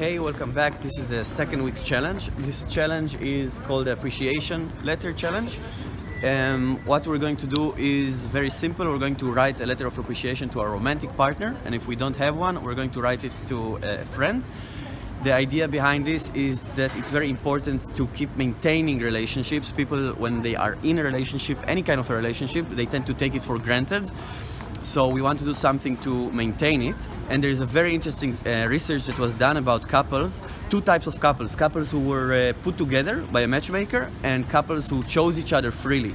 Hey, welcome back. This is the second week challenge. This challenge is called the Appreciation Letter Challenge. What we're going to do is very simple. We're going to write a letter of appreciation to our romantic partner, and if we don't have one, we're going to write it to a friend. The idea behind this is that it's very important to keep maintaining relationships. People, when they are in a relationship, any kind of a relationship, they tend to take it for granted. So we want to do something to maintain it. And there is a very interesting research that was done about couples, two types of couples. Couples who were put together by a matchmaker and couples who chose each other freely.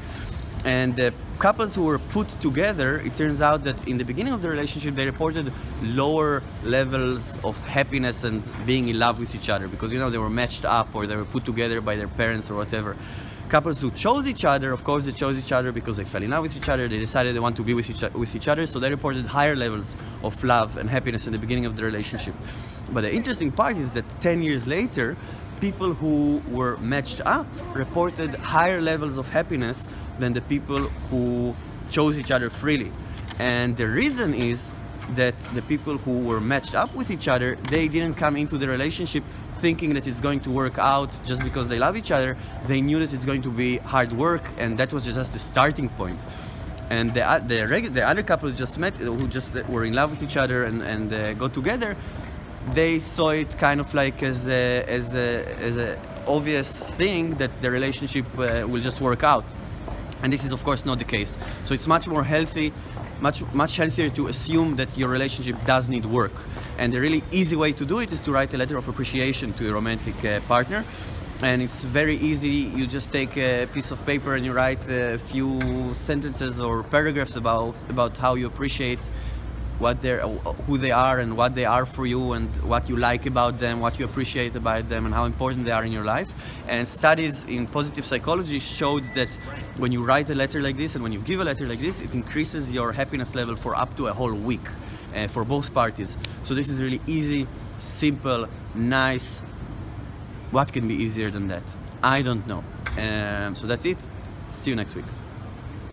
And the couples who were put together, it turns out that in the beginning of the relationship, they reported lower levels of happiness and being in love with each other because, you know, they were matched up or they were put together by their parents or whatever. Couples who chose each other, of course, they chose each other because they fell in love with each other, they decided they want to be with each other, so they reported higher levels of love and happiness in the beginning of the relationship. But the interesting part is that 10 years later, people who were matched up reported higher levels of happiness than the people who chose each other freely. And the reason is that the people who were matched up with each other, they didn't come into the relationship thinking that it's going to work out just because they love each other. They knew that it's going to be hard work, and that was just the starting point. And the other couples just met, who just were in love with each other and got together, they saw it kind of like as a obvious thing that the relationship will just work out. And this is of course not the case. So it's much more healthy, much healthier to assume that your relationship does need work. And the really easy way to do it is to write a letter of appreciation to your romantic partner. And it's very easy. You just take a piece of paper and you write a few sentences or paragraphs about how you appreciate who they are and what they are for you and what you like about them, what you appreciate about them and how important they are in your life. And studies in positive psychology showed that when you write a letter like this and when you give a letter like this, it increases your happiness level for up to a whole week for both parties. So this is really easy, simple, nice. What can be easier than that? I don't know. So that's it. See you next week.